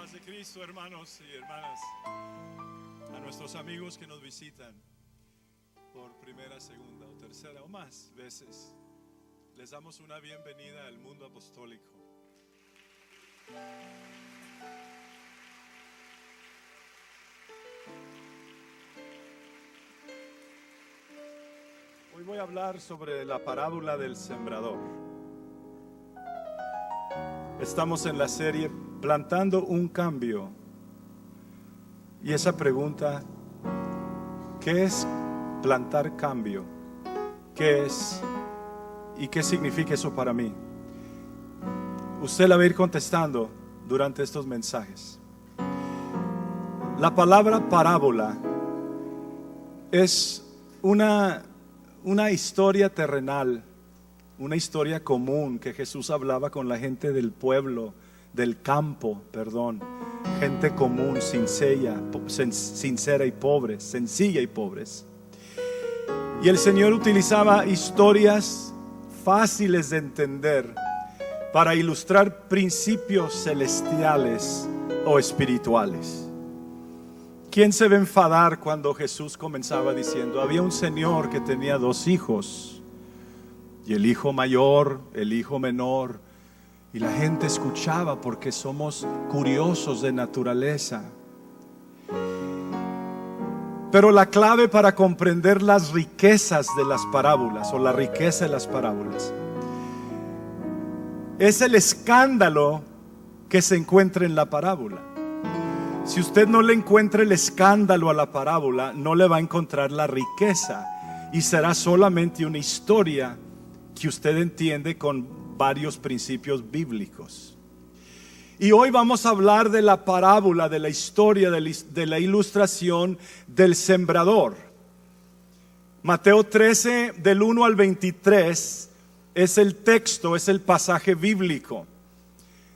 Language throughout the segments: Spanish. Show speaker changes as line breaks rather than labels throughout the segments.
paz de Cristo, hermanos y hermanas, a nuestros amigos que nos visitan por primera, segunda o tercera o más veces, les damos una bienvenida al mundo apostólico. Hoy voy a hablar sobre la parábola del sembrador. Estamos en la serie Plantando un Cambio. Y esa pregunta, ¿qué es plantar cambio? ¿Qué es y qué significa eso para mí? Usted la va a ir contestando durante estos mensajes. La palabra parábola es una historia terrenal, una historia común que Jesús hablaba con la gente del pueblo, del campo, gente común, sincera y pobre, sencilla y pobres. Y el Señor utilizaba historias fáciles de entender para ilustrar principios celestiales o espirituales. ¿Quién se va a enfadar cuando Jesús comenzaba diciendo: había un señor que tenía 2 hijos, y el hijo mayor, el hijo menor, y la gente escuchaba porque somos curiosos de naturaleza? Pero la clave para comprender las riquezas de las parábolas, o la riqueza de las parábolas, es el escándalo que se encuentra en la parábola. Si usted no le encuentra el escándalo a la parábola, no le va a encontrar la riqueza, y será solamente una historia que usted entiende con varios principios bíblicos. Y hoy vamos a hablar de la parábola, de la historia, de la ilustración del sembrador. Mateo 13, del 1 al 23, es el texto, es el pasaje bíblico.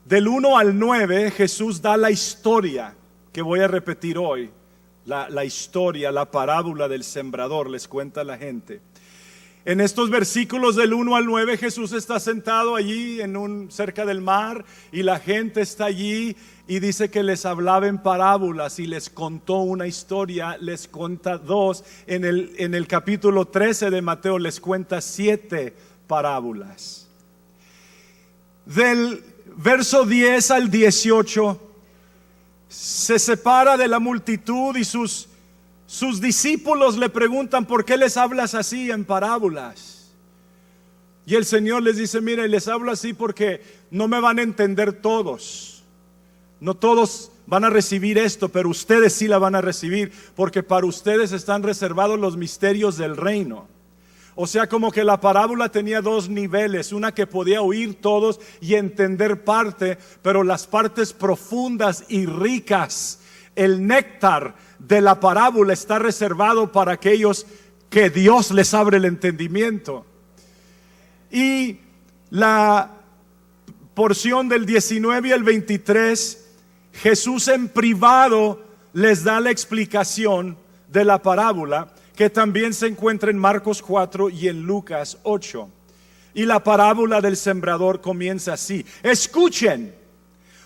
Del 1 al 9, Jesús da la historia que voy a repetir hoy. La historia, la parábola del sembrador, les cuenta a la gente. En estos versículos del 1 al 9, Jesús está sentado allí cerca del mar, y la gente está allí, y dice que les hablaba en parábolas y les contó una historia, les cuenta 2. En el capítulo 13 de Mateo les cuenta 7 parábolas. Del verso 10 al 18 se separa de la multitud, y sus discípulos le preguntan: ¿por qué les hablas así en parábolas? Y el Señor les dice: mire, les hablo así porque no me van a entender todos. No todos van a recibir esto, pero ustedes sí la van a recibir, porque para ustedes están reservados los misterios del reino. O sea, como que la parábola tenía 2 niveles, una que podía oír todos y entender parte, pero las partes profundas y ricas, el néctar de la parábola, está reservado para aquellos que Dios les abre el entendimiento. Y la porción del 19 al 23, Jesús en privado les da la explicación de la parábola, que también se encuentra en Marcos 4 y en Lucas 8. Y la parábola del sembrador comienza así: escuchen,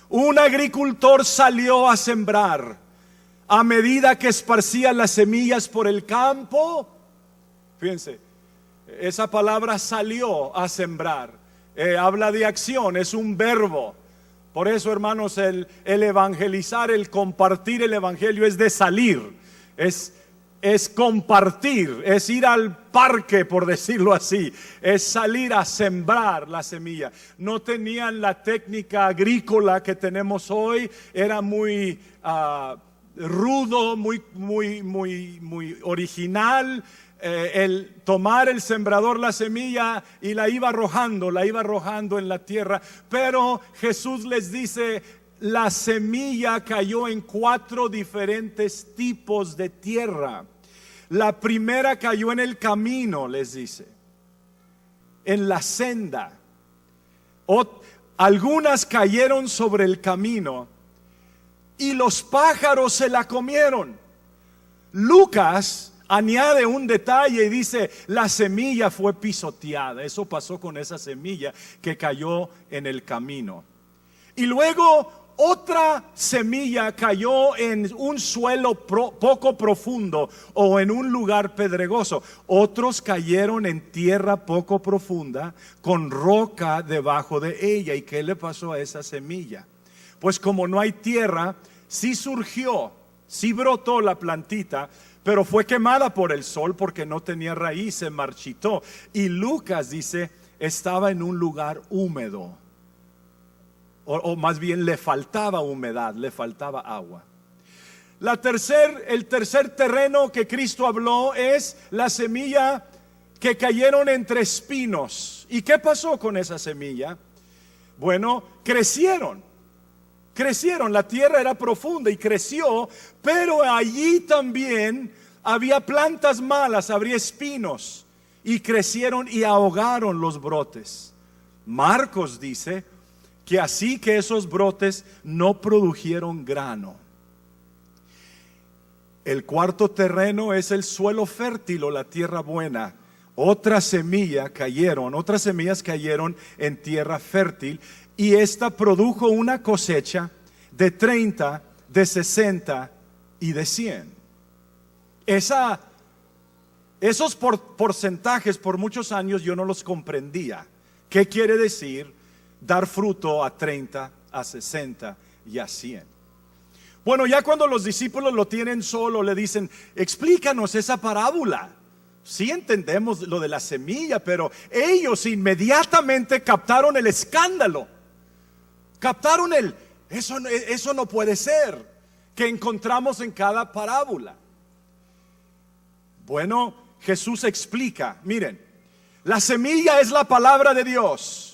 un agricultor salió a sembrar. A medida que esparcía las semillas por el campo, fíjense, esa palabra salió a sembrar, habla de acción, es un verbo. Por eso, hermanos, el evangelizar, el compartir el evangelio es de salir, es compartir, es ir al parque, por decirlo así, es salir a sembrar la semilla. No tenían la técnica agrícola que tenemos hoy, era muy rudo, muy original. El tomar el sembrador la semilla y la iba arrojando en la tierra. Pero Jesús les dice: la semilla cayó en 4 diferentes tipos de tierra. La primera cayó en el camino, les dice, en la senda. Algunas cayeron sobre el camino y los pájaros se la comieron. Lucas añade un detalle y dice: la semilla fue pisoteada. Eso pasó con esa semilla que cayó en el camino. Y luego Otra semilla cayó en un suelo poco profundo o en un lugar pedregoso. Otros cayeron en tierra poco profunda con roca debajo de ella. ¿Y qué le pasó a esa semilla? Pues como no hay tierra, sí surgió, sí brotó la plantita, pero fue quemada por el sol porque no tenía raíz, se marchitó. Y Lucas dice, estaba en un lugar húmedo. O más bien le faltaba humedad, le faltaba agua. El tercer terreno que Cristo habló es la semilla que cayeron entre espinos. ¿Y qué pasó con esa semilla? Bueno, crecieron, la tierra era profunda y creció, pero allí también había plantas malas, habría espinos, y crecieron y ahogaron los brotes. Marcos dice que así que esos brotes no produjeron grano. El cuarto terreno es el suelo fértil o la tierra buena. Otras semillas cayeron en tierra fértil y esta produjo una cosecha de 30, de 60 y de 100. Esos porcentajes por muchos años yo no los comprendía. ¿Qué quiere decir dar fruto a 30, a 60 y a 100? Bueno, ya cuando los discípulos lo tienen solo, le dicen, explícanos esa parábola. Sí entendemos lo de la semilla, pero ellos inmediatamente captaron el escándalo. Captaron eso no puede ser, que encontramos en cada parábola. Bueno, Jesús explica, miren, la semilla es la palabra de Dios.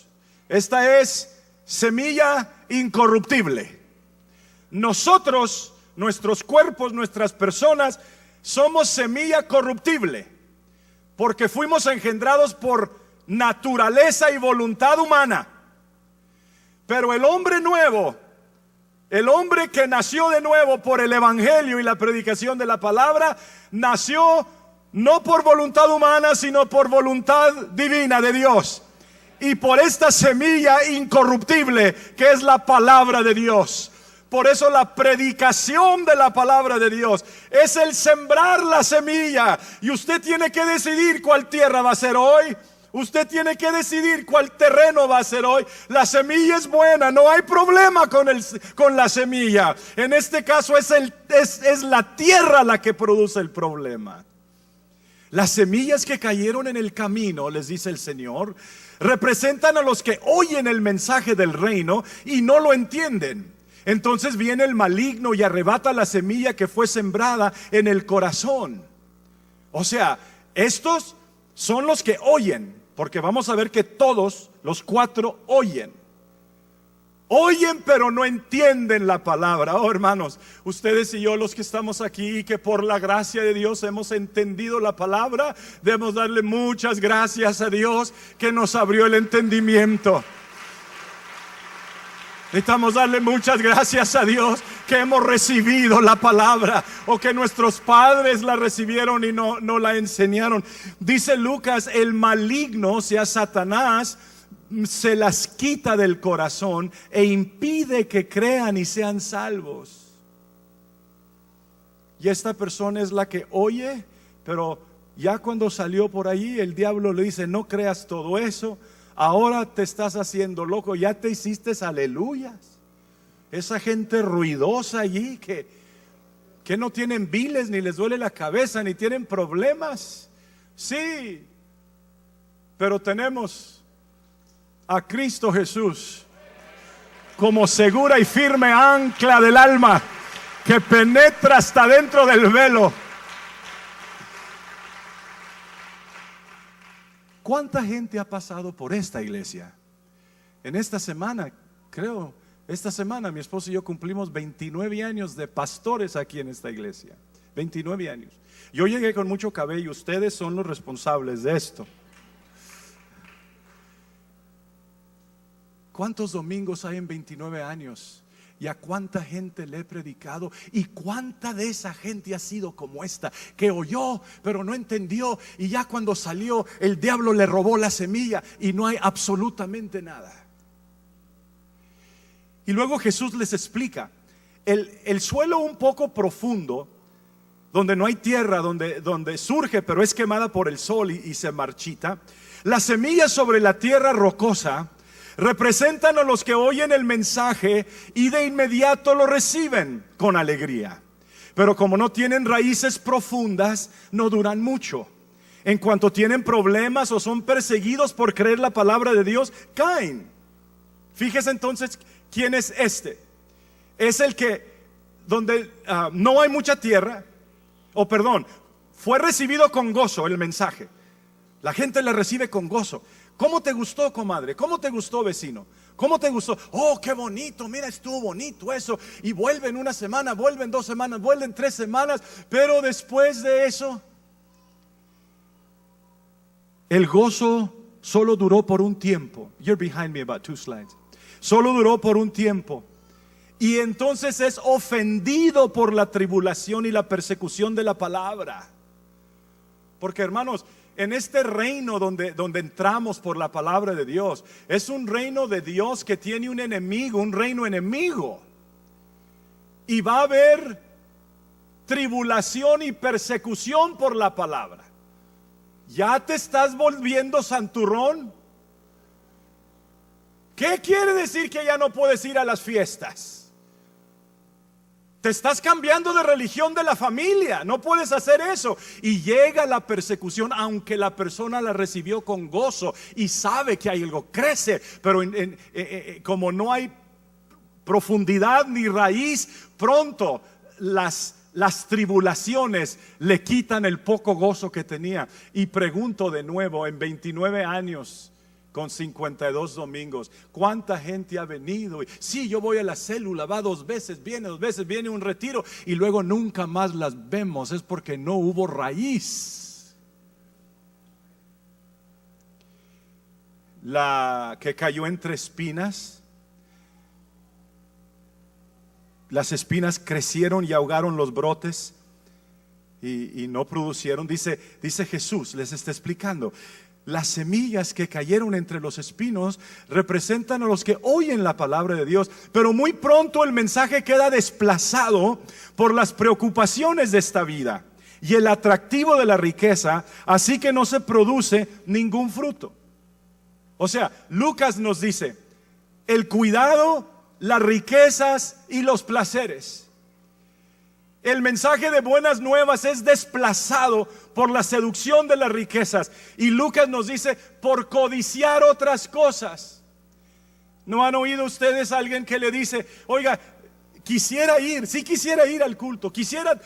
Esta es semilla incorruptible. Nosotros, nuestros cuerpos, nuestras personas, somos semilla corruptible, porque fuimos engendrados por naturaleza y voluntad humana. Pero el hombre nuevo, el hombre que nació de nuevo por el evangelio y la predicación de la palabra, nació no por voluntad humana, sino por voluntad divina de Dios. Y por esta semilla incorruptible que es la palabra de Dios. Por eso la predicación de la palabra de Dios es el sembrar la semilla. Y usted tiene que decidir cuál tierra va a ser hoy. Usted tiene que decidir cuál terreno va a ser hoy. La semilla es buena, no hay problema con la semilla. En este caso es la tierra la que produce el problema. Las semillas que cayeron en el camino, les dice el Señor, representan a los que oyen el mensaje del reino y no lo entienden. Entonces viene el maligno y arrebata la semilla que fue sembrada en el corazón. O sea, estos son los que oyen, porque vamos a ver que todos los cuatro oyen. Oyen pero no entienden la palabra. Oh hermanos, ustedes y yo los que estamos aquí y que por la gracia de Dios hemos entendido la palabra, debemos darle muchas gracias a Dios que nos abrió el entendimiento. Necesitamos darle muchas gracias a Dios que hemos recibido la palabra, o que nuestros padres la recibieron y no la enseñaron. Dice Lucas, el maligno, o sea Satanás, se las quita del corazón e impide que crean y sean salvos. Y esta persona es la que oye, pero ya cuando salió por ahí el diablo le dice, no creas todo eso, ahora te estás haciendo loco, ya te hiciste aleluyas. Esa gente ruidosa allí que no tienen viles, ni les duele la cabeza, ni tienen problemas. Sí, pero tenemos a Cristo Jesús como segura y firme ancla del alma, que penetra hasta dentro del velo. ¿Cuánta gente ha pasado por esta iglesia? En esta semana, esta semana mi esposo y yo cumplimos 29 años de pastores aquí en esta iglesia. 29 años. Yo llegué con mucho cabello, ustedes son los responsables de esto. ¿Cuántos domingos hay en 29 años? ¿Y a cuánta gente le he predicado? ¿Y cuánta de esa gente ha sido como esta, que oyó pero no entendió, y ya cuando salió el diablo le robó la semilla y no hay absolutamente nada? Y luego Jesús les explica, el suelo un poco profundo, donde no hay tierra, donde surge pero es quemada por el sol y se marchita. Las semillas sobre la tierra rocosa representan a los que oyen el mensaje y de inmediato lo reciben con alegría. Pero como no tienen raíces profundas, no duran mucho. En cuanto tienen problemas o son perseguidos por creer la palabra de Dios, caen. Fíjese entonces quién es este. Es el que donde no hay mucha tierra, fue recibido con gozo el mensaje. La gente le recibe con gozo. ¿Cómo te gustó, comadre? ¿Cómo te gustó, vecino? ¿Cómo te gustó? Oh, qué bonito, mira, estuvo bonito eso. Y vuelven una semana, vuelven 2 semanas, vuelven 3 semanas. Pero después de eso, el gozo solo duró por un tiempo. You're behind me about 2 slides. Solo duró por un tiempo. Y entonces es ofendido por la tribulación y la persecución de la palabra. Porque, hermanos, en este reino donde entramos por la palabra de Dios, es un reino de Dios que tiene un enemigo, un reino enemigo. Y va a haber tribulación y persecución por la palabra. ¿Ya te estás volviendo santurrón? ¿Qué quiere decir que ya no puedes ir a las fiestas? Te estás cambiando de religión de la familia. No puedes hacer eso. Y llega la persecución, aunque la persona la recibió con gozo y sabe que hay algo, crece. Pero como no hay profundidad ni raíz, pronto las tribulaciones le quitan el poco gozo que tenía. Y pregunto de nuevo, en 29 años con 52 domingos, ¿cuánta gente ha venido? Sí, yo voy a la célula, va 2 veces, viene un retiro y luego nunca más las vemos. Es porque no hubo raíz. La que cayó entre espinas, las espinas crecieron y ahogaron los brotes y no producieron. Dice Jesús, les está explicando. Las semillas que cayeron entre los espinos representan a los que oyen la palabra de Dios, pero muy pronto el mensaje queda desplazado por las preocupaciones de esta vida y el atractivo de la riqueza, así que no se produce ningún fruto. O sea, Lucas nos dice, el cuidado, las riquezas y los placeres. El mensaje de buenas nuevas es desplazado por la seducción de las riquezas. Y Lucas nos dice, por codiciar otras cosas. ¿No han oído ustedes a alguien que le dice, oiga, quisiera ir al culto, quisiera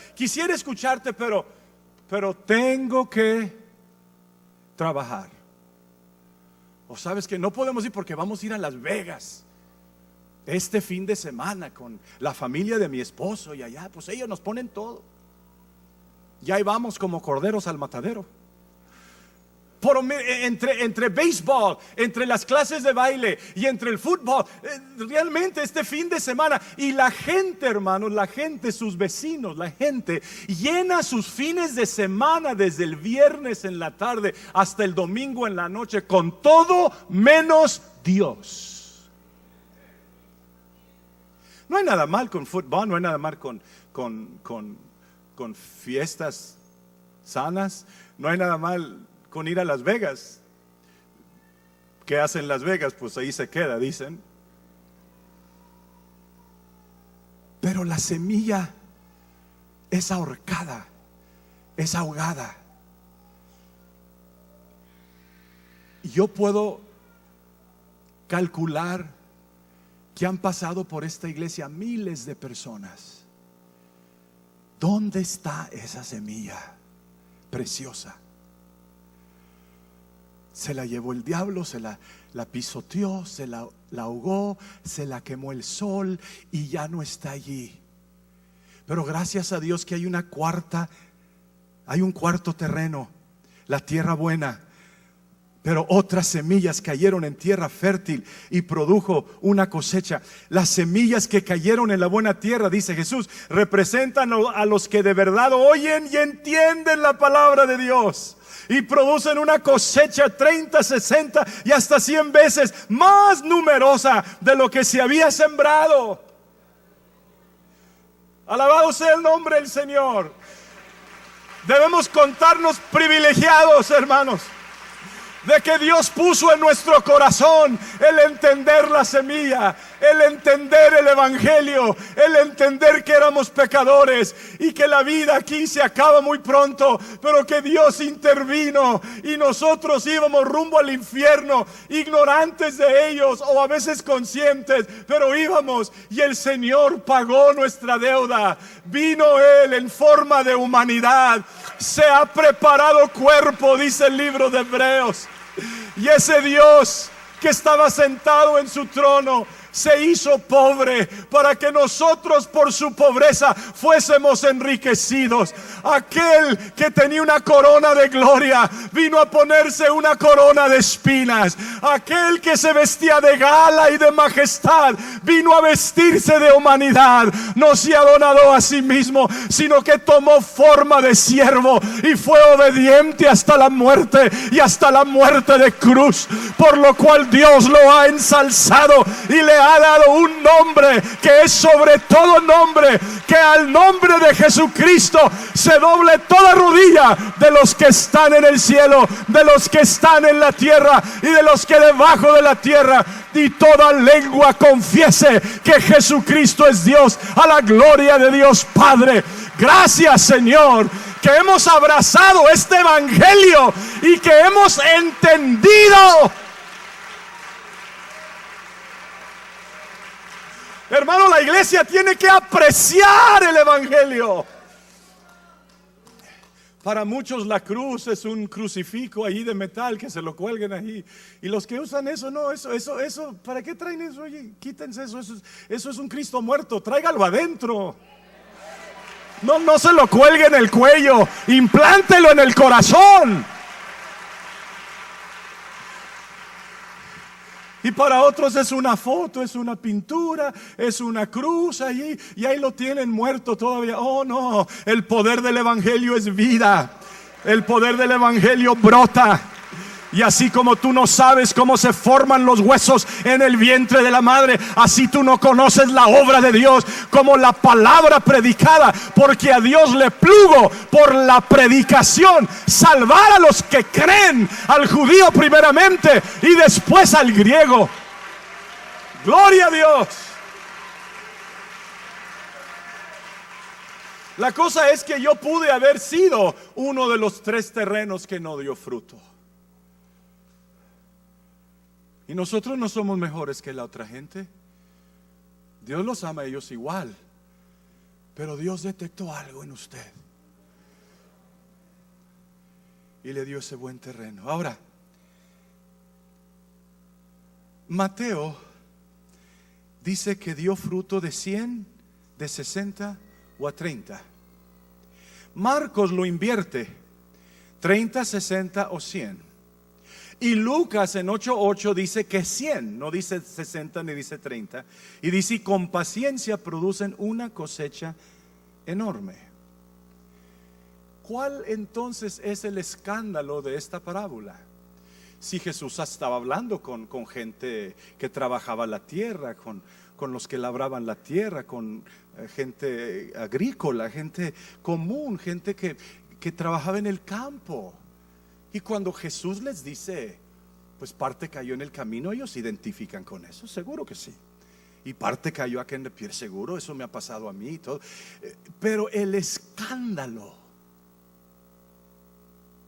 escucharte, pero tengo que trabajar? O sabes que no podemos ir porque vamos a ir a Las Vegas este fin de semana con la familia de mi esposo y allá, pues ellos nos ponen todo. Y ahí vamos como corderos al matadero. Entre béisbol, entre las clases de baile y entre el fútbol, realmente este fin de semana. Y la gente, hermanos, sus vecinos, la gente llena sus fines de semana desde el viernes en la tarde hasta el domingo en la noche con todo menos Dios. No hay nada mal con fútbol, no hay nada mal con fiestas sanas, no hay nada mal con ir a Las Vegas. ¿Qué hacen en Las Vegas? Pues ahí se queda, dicen. Pero la semilla es ahorcada, es ahogada. Yo puedo calcular que han pasado por esta iglesia miles de personas. ¿Dónde está esa semilla preciosa? Se la llevó el diablo, se la pisoteó, se la ahogó, se la quemó el sol y ya no está allí. Pero gracias a Dios que hay un cuarto terreno, la tierra buena. Pero otras semillas cayeron en tierra fértil y produjo una cosecha. Las semillas que cayeron en la buena tierra, dice Jesús, representan a los que de verdad oyen y entienden la palabra de Dios. y producen una cosecha 30, 60 y hasta 100 veces más numerosa de lo que se había sembrado. Alabado sea el nombre del Señor. Debemos contarnos privilegiados, hermanos, de que Dios puso en nuestro corazón el entender la semilla, el entender el evangelio, el entender que éramos pecadores y que la vida aquí se acaba muy pronto, pero que Dios intervino y nosotros íbamos rumbo al infierno, ignorantes de ellos o a veces conscientes, pero íbamos y el Señor pagó nuestra deuda. Vino Él en forma de humanidad, se ha preparado cuerpo, dice el libro de Hebreos. Y ese Dios que estaba sentado en su trono se hizo pobre para que nosotros por su pobreza fuésemos enriquecidos. Aquel que tenía una corona de gloria vino a ponerse una corona de espinas. Aquel que se vestía de gala y de majestad vino a vestirse de humanidad. No se adonadó a sí mismo, sino que tomó forma de siervo y fue obediente hasta la muerte, y hasta la muerte de cruz, por lo cual Dios lo ha ensalzado y le ha dado un nombre que es sobre todo nombre, que al nombre de Jesucristo se doble toda rodilla de los que están en el cielo, de los que están en la tierra y de los que debajo de la tierra, y toda lengua confiese que Jesucristo es Dios, a la gloria de Dios Padre. Gracias, Señor, que hemos abrazado este evangelio y que hemos entendido. Hermano, la iglesia tiene que apreciar el evangelio. Para muchos la cruz es un crucifijo ahí de metal que se lo cuelguen ahí. Y los que usan eso, no, eso, ¿para qué traen eso? Oye, quítense eso, eso es un Cristo muerto, tráigalo adentro. No se lo cuelgue en el cuello, implántelo en el corazón. Y para otros es una foto, es una pintura, es una cruz allí, y ahí lo tienen muerto todavía. Oh no, el poder del evangelio es vida. El poder del evangelio brota. Y así como tú no sabes cómo se forman los huesos en el vientre de la madre, así tú no conoces la obra de Dios como la palabra predicada, porque a Dios le plugo por la predicación salvar a los que creen, al judío primeramente y después al griego. Gloria a Dios. La cosa es que yo pude haber sido uno de los 3 terrenos que no dio fruto. Y nosotros no somos mejores que la otra gente. Dios los ama a ellos igual. Pero Dios detectó algo en usted y le dio ese buen terreno. Ahora, Mateo dice que dio fruto de 100, de 60 o a 30. Marcos lo invierte: 30, 60 o 100. Y Lucas en 8:8 dice que 100, no dice 60 ni dice 30. Y dice: y con paciencia producen una cosecha enorme. ¿Cuál entonces es el escándalo de esta parábola? Si Jesús estaba hablando con gente que trabajaba la tierra, con los que labraban la tierra, con gente agrícola, gente común, gente que trabajaba en el campo. Y cuando Jesús les dice, pues parte cayó en el camino, ellos se identifican con eso, seguro que sí. Y parte cayó aquí en el pie, seguro, eso me ha pasado a mí y todo. Pero el escándalo,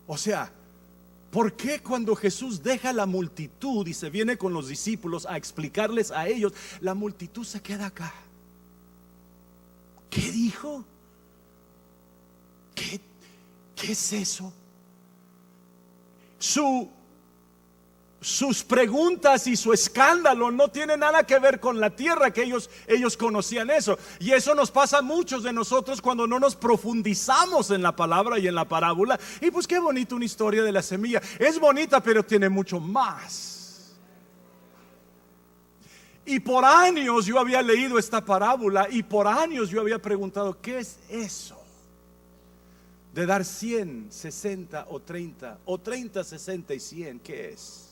o sea, ¿por qué cuando Jesús deja la multitud y se viene con los discípulos a explicarles a ellos, la multitud se queda acá? ¿Qué dijo? ¿Qué es eso? Sus preguntas y su escándalo no tienen nada que ver con la tierra, que ellos conocían eso. Y eso nos pasa a muchos de nosotros cuando no nos profundizamos en la palabra y en la parábola. Y pues qué bonita una historia de la semilla. Es bonita, pero tiene mucho más. Y por años yo había leído esta parábola y por años yo había preguntado, ¿qué es eso? de dar 100, 60 o 30, o 30, 60 y 100, ¿qué es?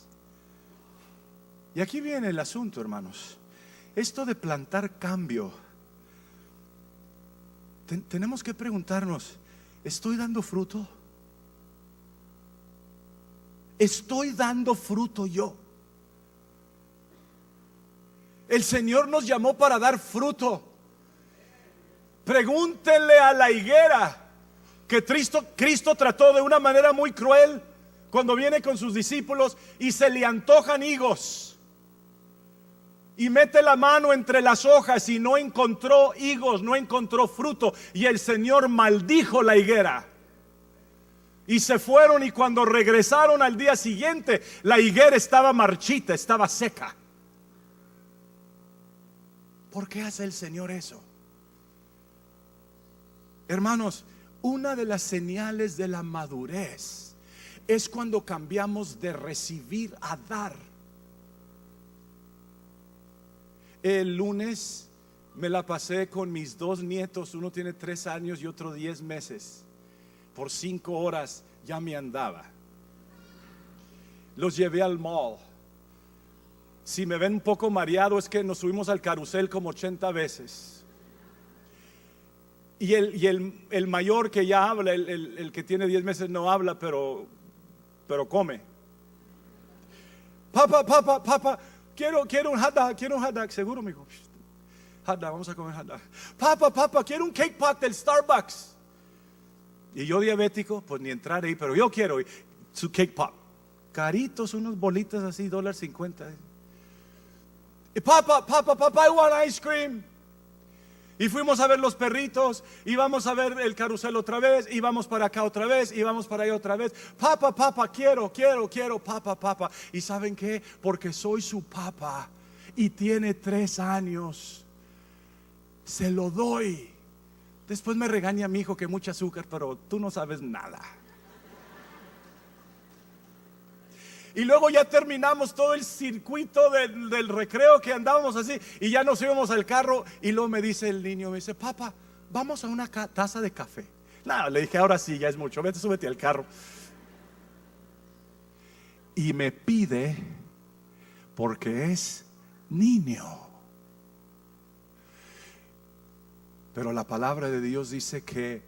Y aquí viene el asunto, hermanos. Esto de plantar cambio, tenemos que preguntarnos, ¿estoy dando fruto? ¿Estoy dando fruto yo? El Señor nos llamó para dar fruto. Pregúntenle a la higuera que Cristo trató de una manera muy cruel cuando viene con sus discípulos y se le antojan higos. Y mete la mano entre las hojas y no encontró higos, no encontró fruto. Y el Señor maldijo la higuera. Y se fueron, y cuando regresaron al día siguiente, la higuera estaba marchita, estaba seca. ¿Por qué hace el Señor eso? Hermanos, una de las señales de la madurez es cuando cambiamos de recibir a dar. El lunes me la pasé con mis dos nietos, uno tiene 3 años y otro 10 meses. Por 5 horas ya me andaba. Los llevé al mall. Si me ven un poco mareado es que nos subimos al carrusel como 80 veces. Y el mayor que ya habla, el que tiene 10 meses no habla, pero come. Papá, quiero un hot dog, seguro, mijo. Hot dog, vamos a comer hot dog. Papá, quiero un cake pop del Starbucks. Y yo diabético, pues ni entrar ahí, pero yo quiero su cake pop. Caritos, unos bolitas así, $1.50. Y papá, I want ice cream. Y fuimos a ver los perritos, y vamos a ver el carrusel otra vez, y vamos para acá otra vez, y vamos para allá otra vez. Papá, quiero, papá. ¿Y saben qué? Porque soy su papá y tiene 3 años. Se lo doy. Después me regaña mi hijo que mucho azúcar, pero tú no sabes nada. Y luego ya terminamos todo el circuito del recreo que andábamos así, y ya nos íbamos al carro, y luego me dice el niño, me dice, papá, vamos a una taza de café. No, le dije, ahora sí, ya es mucho, vete, súbete al carro. Y me pide, porque es niño. Pero la palabra de Dios dice que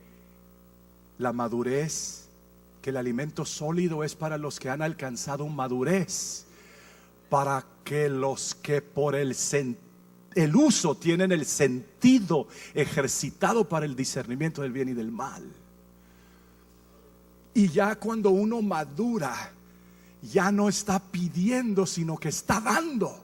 la madurez, que el alimento sólido es para los que han alcanzado madurez, para que los que por el uso tienen el sentido ejercitado para el discernimiento del bien y del mal. Y ya cuando uno madura, ya no está pidiendo, sino que está dando.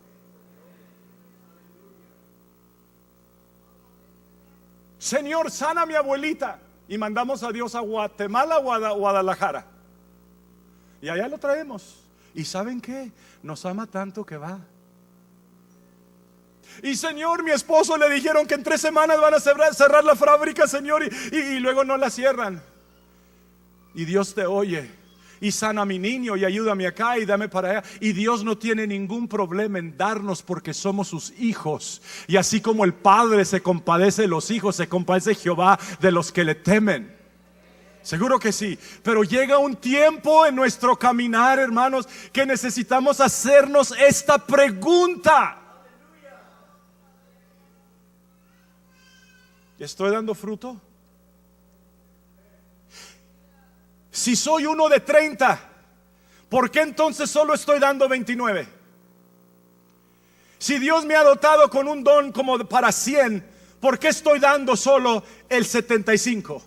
Señor, sana a mi abuelita. Y mandamos a Dios a Guatemala o a Guadalajara. Y allá lo traemos. ¿Y saben qué? Nos ama tanto que va. Y Señor, mi esposo le dijeron que en 3 semanas van a cerrar la fábrica, Señor, y luego no la cierran. Y Dios te oye. Y sana a mi niño, y ayúdame acá, y dame para allá. Y Dios no tiene ningún problema en darnos, porque somos sus hijos. Y así como el Padre se compadece de los hijos, se compadece Jehová de los que le temen. Seguro que sí. Pero llega un tiempo en nuestro caminar, hermanos, que necesitamos hacernos esta pregunta: ¿estoy dando fruto? Si soy uno de 30, ¿por qué entonces solo estoy dando 29? Si Dios me ha dotado con un don como para 100, ¿por qué estoy dando solo el 75?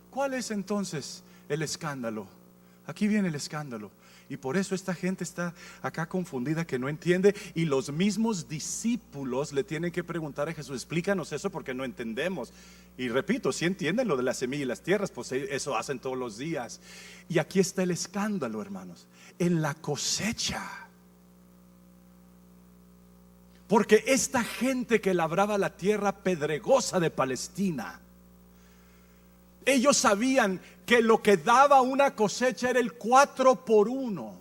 ¿Cuál es entonces el escándalo? Aquí viene el escándalo. Y por eso esta gente está acá confundida, que no entiende. Y los mismos discípulos le tienen que preguntar a Jesús: explícanos eso, porque no entendemos. Y repito, si entienden lo de la semilla y las tierras, pues eso hacen todos los días. Y aquí está el escándalo, hermanos, en la cosecha. Porque esta gente que labraba la tierra pedregosa de Palestina, ellos sabían que lo que daba una cosecha era el 4 por 1.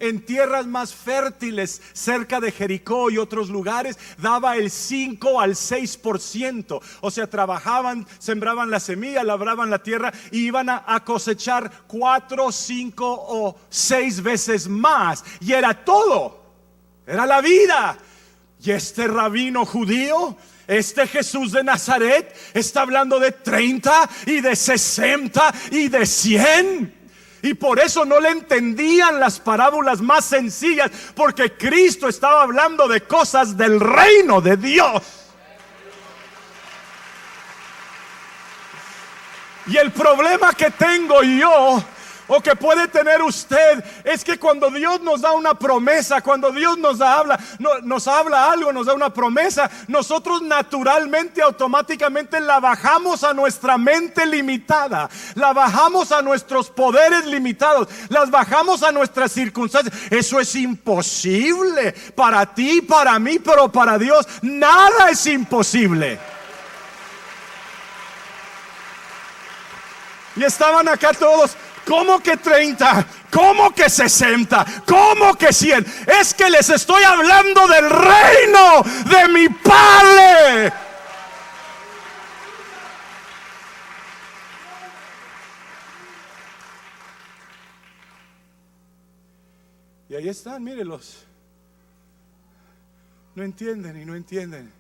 En tierras más fértiles, cerca de Jericó y otros lugares, daba el 5 al 6%. O sea, trabajaban, sembraban la semilla, labraban la tierra y iban a cosechar 4, 5 o 6 veces más. Y era todo, era la vida. Y este rabino judío, este Jesús de Nazaret, está hablando de 30 y de 60 y de 100. Y por eso no le entendían las parábolas más sencillas, porque Cristo estaba hablando de cosas del reino de Dios. Y el problema que tengo yo, o que puede tener usted, es que cuando Dios nos da una promesa, cuando Dios nos habla algo, nos da una promesa, nosotros naturalmente, automáticamente la bajamos a nuestra mente limitada, la bajamos a nuestros poderes limitados, las bajamos a nuestras circunstancias. Eso es imposible para ti, para mí, pero para Dios nada es imposible. Y estaban acá todos: ¿cómo que 30? ¿Cómo que 60? ¿Cómo que 100? Es que les estoy hablando del reino de mi Padre. Y ahí están, mírenlos. No entienden y no entienden.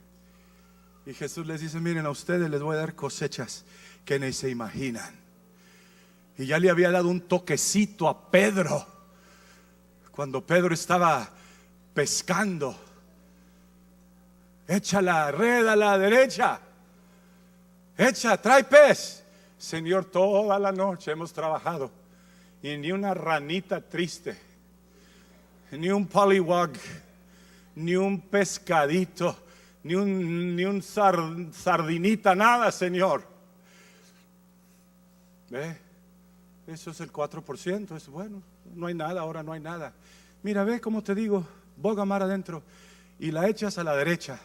Y Jesús les dice: miren, a ustedes les voy a dar cosechas que ni se imaginan. Y ya le había dado un toquecito a Pedro cuando Pedro estaba pescando. Echa la red a la derecha, trae pez. Señor, toda la noche hemos trabajado y ni una ranita triste, ni un pollywog, ni un pescadito, ni un sardinita, nada, Señor. ¿Ve? Eso es el 4%, es bueno, no hay nada, ahora no hay nada. Mira, ve como te digo, boga mar adentro y la echas a la derecha.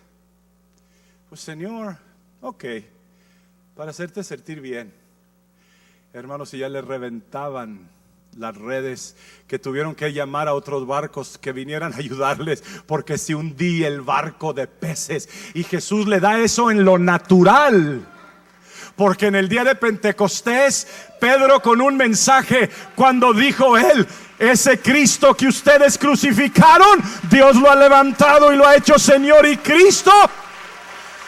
Pues Señor, ok, para hacerte sentir bien. Hermanos, y ya le reventaban las redes, que tuvieron que llamar a otros barcos que vinieran a ayudarles, porque se hundía el barco de peces. Y Jesús le da eso en lo natural. Porque en el día de Pentecostés, Pedro, con un mensaje, cuando dijo él: ese Cristo que ustedes crucificaron, Dios lo ha levantado y lo ha hecho Señor y Cristo.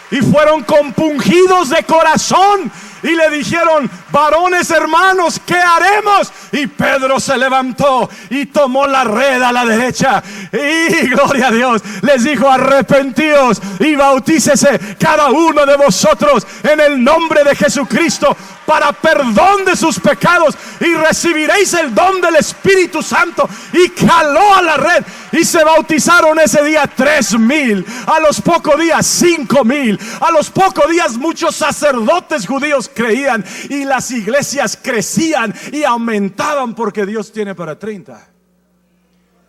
Y fueron compungidos de corazón y le dijeron: varones hermanos, ¿qué haremos? Y Pedro se levantó y tomó la red a la derecha y, gloria a Dios, les dijo: arrepentíos y bautícese cada uno de vosotros en el nombre de Jesucristo para perdón de sus pecados y recibiréis el don del Espíritu Santo. Y caló a la red y se bautizaron ese día 3,000. A los pocos días 5,000. A los pocos días muchos sacerdotes judíos creían y las iglesias crecían y aumentaban, porque Dios tiene para 30,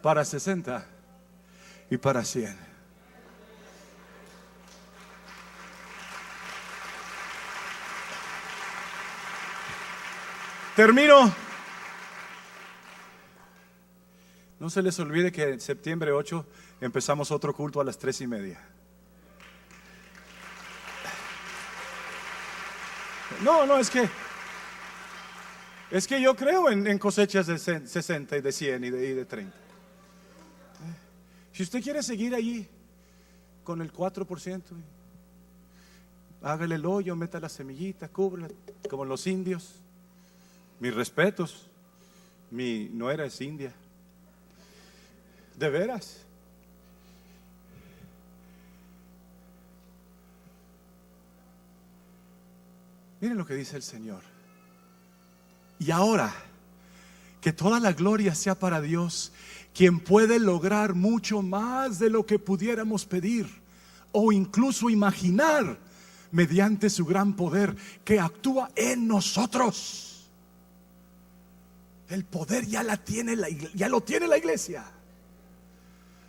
para 60 y para 100. Termino. No se les olvide que en septiembre 8 empezamos otro culto a las 3:30. No, es que yo creo en cosechas de 60 y de 100 y de 30. Si usted quiere seguir allí con el 4%, hágale el hoyo, meta la semillita, cúbrela, como los indios. Mis respetos, mi nuera es india. De veras. Miren lo que dice el Señor. Y ahora, que toda la gloria sea para Dios, quien puede lograr mucho más de lo que pudiéramos pedir o incluso imaginar, mediante su gran poder que actúa en nosotros. El poder ya lo tiene la iglesia.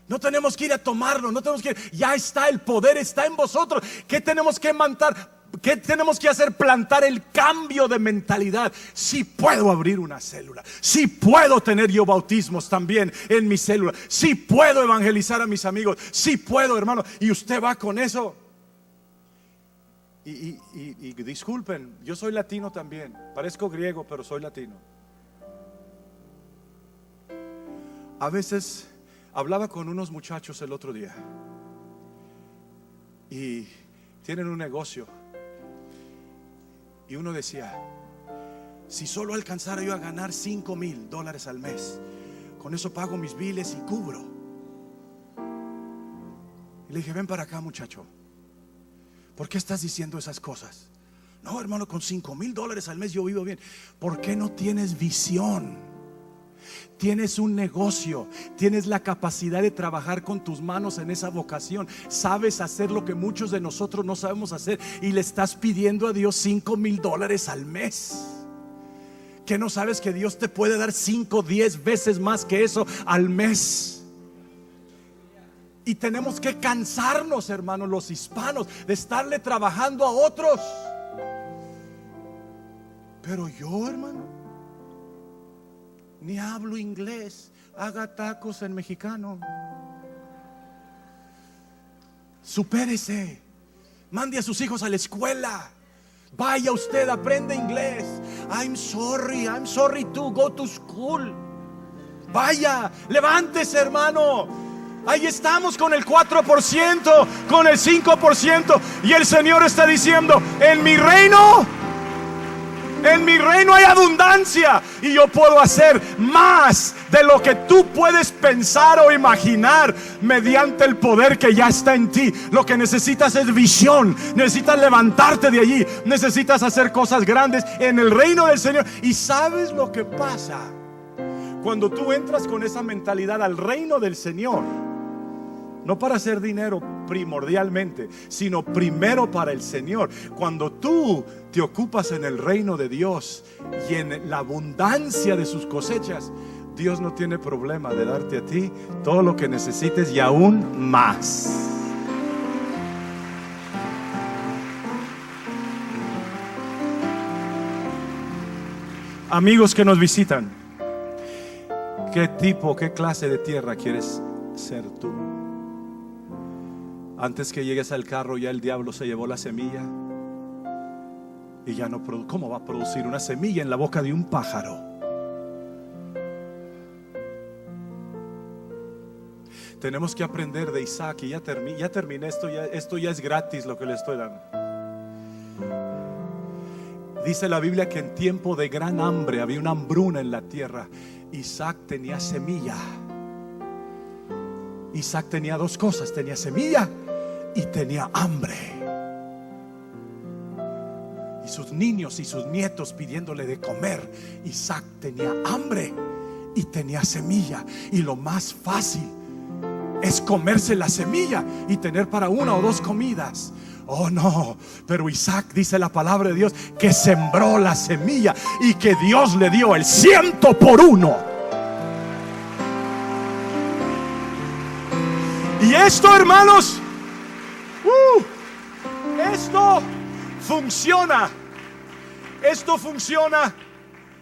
No tenemos que ir a tomarlo, no tenemos que ir, ya está, el poder está en vosotros. ¿Qué tenemos que ¿Qué tenemos que hacer? Plantar el cambio de mentalidad. Sí puedo abrir una célula, sí puedo tener yo bautismos también en mi célula, sí puedo evangelizar a mis amigos, sí puedo, hermano. Y usted va con eso. Y disculpen, yo soy latino también, parezco griego, pero soy latino. A veces hablaba con unos muchachos el otro día y tienen un negocio. Y uno decía: si solo alcanzara yo a ganar $5,000 al mes, con eso pago mis biles y cubro. Y le dije: ven para acá, muchacho, ¿por qué estás diciendo esas cosas? No, hermano, con $5,000 al mes yo vivo bien. ¿Por qué no tienes visión? Tienes un negocio, tienes la capacidad de trabajar con tus manos en esa vocación, sabes hacer lo que muchos de nosotros no sabemos hacer, y le estás pidiendo a Dios $5,000 al mes. ¿Que no sabes que Dios te puede dar 5, 10 veces más que eso al mes? Y tenemos que cansarnos, hermanos, los hispanos, de estarle trabajando a otros. Pero yo, hermano, ni hablo inglés, haga tacos en mexicano. Supérese, mande a sus hijos a la escuela, vaya usted, aprende inglés. I'm sorry to go to school. Vaya, levántese, hermano. Ahí estamos con el 4%, con el 5%, y el Señor está diciendo: en mi reino hay abundancia, y yo puedo hacer más de lo que tú puedes pensar o imaginar mediante el poder que ya está en ti. Lo que necesitas es visión, necesitas levantarte de allí, necesitas hacer cosas grandes en el reino del Señor. ¿Y sabes lo que pasa? Cuando tú entras con esa mentalidad al reino del Señor, no para hacer dinero primordialmente, sino primero para el Señor. Cuando tú te ocupas en el reino de Dios y en la abundancia de sus cosechas, Dios no tiene problema de darte a ti todo lo que necesites y aún más. Amigos que nos visitan, ¿qué clase de tierra quieres ser tú? Antes que llegues al carro, ya el diablo se llevó la semilla y ya no produce. ¿Cómo va a producir una semilla en la boca de un pájaro? Tenemos que aprender de Isaac. Y ya terminé esto ya es gratis lo que le estoy dando. Dice la Biblia que en tiempo de gran hambre, había una hambruna en la tierra, Isaac tenía semilla. Isaac tenía dos cosas: tenía semilla y tenía hambre. Y sus niños y sus nietos pidiéndole de comer. Isaac tenía hambre y tenía semilla. Y lo más fácil es comerse la semilla y tener para una o dos comidas. Oh no, pero Isaac, dice la palabra de Dios, que sembró la semilla y que Dios le dio el 100 por 1. Y esto, hermanos, esto funciona. Esto funciona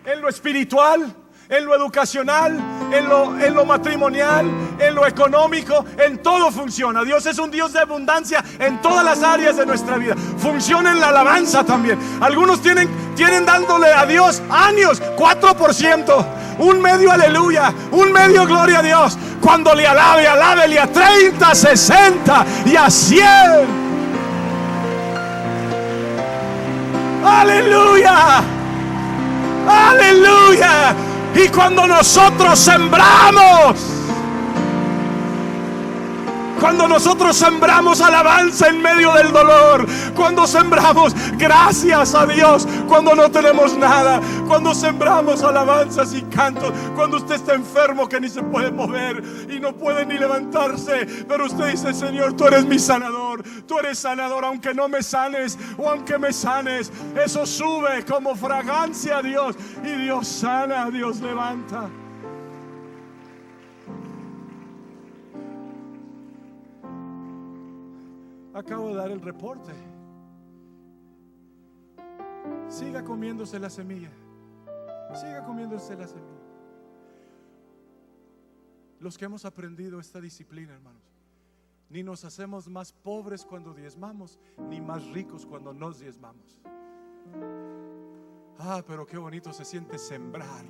en lo espiritual, en lo educacional, en lo matrimonial, en lo económico, en todo funciona. Dios es un Dios de abundancia en todas las áreas de nuestra vida. Funciona en la alabanza también. Algunos tienen dándole a Dios años, 4%, un medio aleluya, un medio gloria a Dios. Cuando le alábele a 30, 60 y a 100. Aleluya, aleluya. Y cuando nosotros sembramos alabanza en medio del dolor, cuando sembramos gracias a Dios cuando no tenemos nada, cuando sembramos alabanzas y cantos, cuando usted está enfermo que ni se puede mover y no puede ni levantarse, pero usted dice: Señor, tú eres mi sanador, tú eres sanador, aunque no me sanes o aunque me sanes, eso sube como fragancia a Dios, y Dios sana, Dios levanta. Acabo de dar el reporte. siga comiéndose la semilla. Siga comiéndose la semilla. Los que hemos aprendido esta disciplina, hermanos, ni nos hacemos más pobres cuando diezmamos, ni más ricos cuando nos diezmamos. Pero qué bonito se siente sembrar.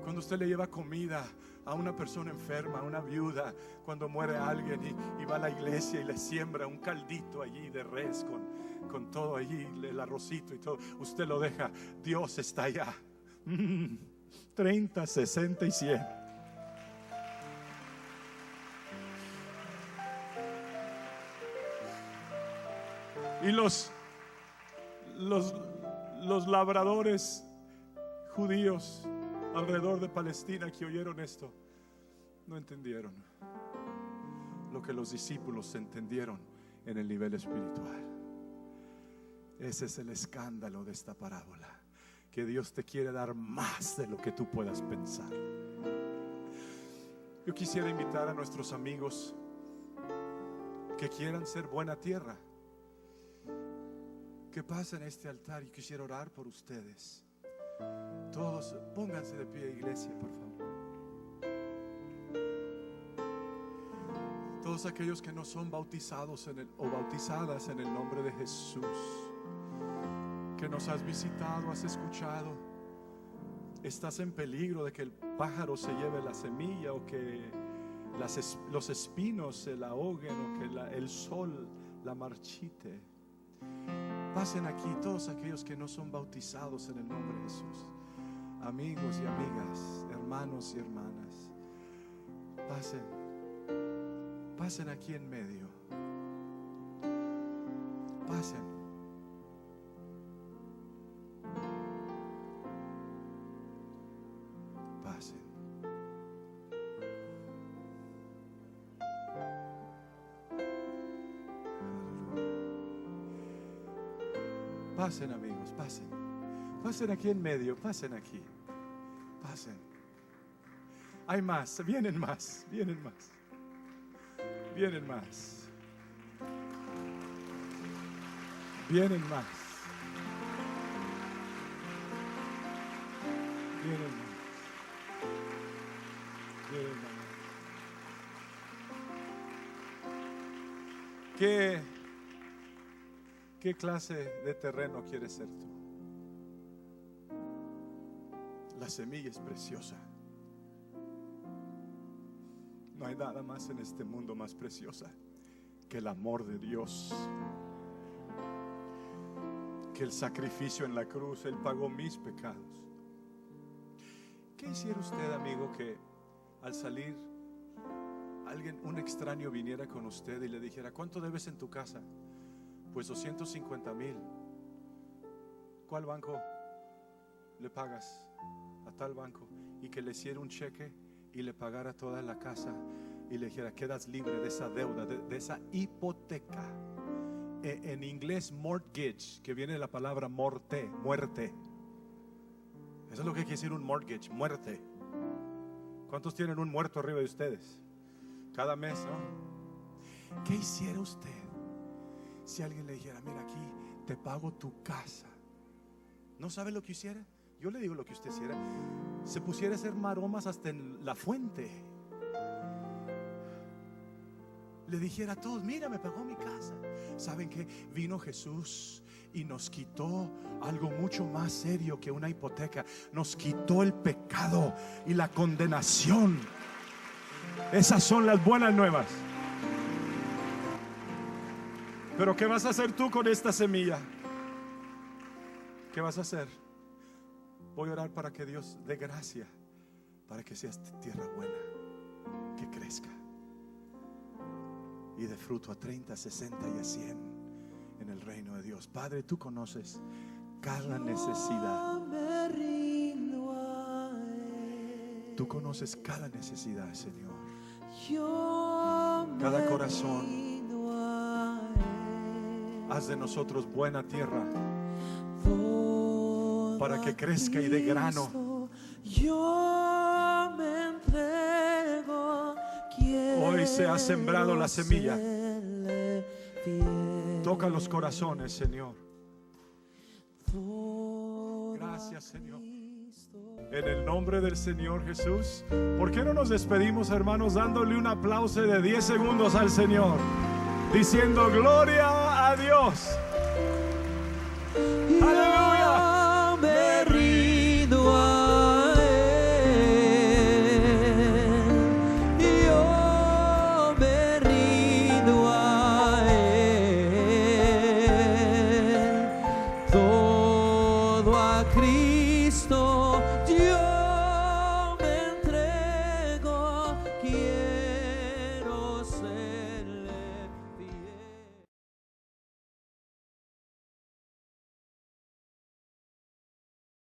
Cuando usted le lleva comida a una persona enferma, a una viuda, cuando muere alguien y va a la iglesia y le siembra un caldito allí de res con todo allí, el arrocito y todo, usted lo deja. Dios está allá. 30, 60 y 100. Y los labradores judíos alrededor de Palestina que oyeron esto no entendieron lo que los discípulos entendieron en el nivel espiritual. Ese es el escándalo de esta parábola, que Dios te quiere dar más de lo que tú puedas pensar. Yo quisiera invitar a nuestros amigos que quieran ser buena tierra, que pasen a este altar, y quisiera orar por ustedes. Todos pónganse de pie, iglesia, por favor. Todos aquellos que no son bautizados o bautizadas en el nombre de Jesús, que nos has visitado, has escuchado, estás en peligro de que el pájaro se lleve la semilla, o que los espinos se la ahoguen, o que el sol la marchite. Pasen aquí todos aquellos que no son bautizados en el nombre de Jesús. Amigos y amigas, hermanos y hermanas, pasen aquí en medio. Pasen. Pasen, amigos, pasen. Pasen aquí en medio, pasen aquí. Pasen. Hay más, vienen más, vienen más. Vienen más. Vienen más. Vienen más. Vienen más. ¿Qué clase de terreno quieres ser tú? La semilla es preciosa. No hay nada más en este mundo más preciosa que el amor de Dios, que el sacrificio en la cruz. Él pagó mis pecados. ¿Qué hiciera usted, amigo, que al salir un extraño viniera con usted y le dijera: ¿cuánto debes en tu casa? Pues 250,000. ¿Cuál banco le pagas? A tal banco. Y que le hiciera un cheque y le pagara toda la casa, y le dijera: quedas libre de esa deuda, de esa hipoteca. En inglés mortgage, que viene de la palabra muerte. Eso es lo que quiere decir un mortgage, muerte. ¿Cuántos tienen un muerto arriba de ustedes? Cada mes, ¿no? ¿Qué hiciera usted si alguien le dijera: mira, aquí te pago tu casa? ¿No sabe lo que hiciera? Yo le digo lo que usted hiciera. Se pusiera a hacer maromas hasta en la fuente. Le dijera a todos: mira, me pagó mi casa. ¿Saben qué? Vino Jesús y nos quitó algo mucho más serio que una hipoteca. Nos quitó el pecado y la condenación. Esas son las buenas nuevas. Pero ¿qué vas a hacer tú con esta semilla? ¿Qué vas a hacer? Voy a orar para que Dios dé gracia, para que seas tierra buena, que crezca y dé fruto a 30, 60 y a 100 en el reino de Dios. Padre, tú conoces cada necesidad. Tú conoces cada necesidad, Señor. Cada corazón. Haz de nosotros buena tierra para que crezca y dé grano. Hoy se ha sembrado la semilla. Toca los corazones, Señor. Gracias, Señor. En el nombre del Señor Jesús, ¿por qué no nos despedimos, hermanos, dándole un aplauso de 10 segundos al Señor? Diciendo gloria a Dios.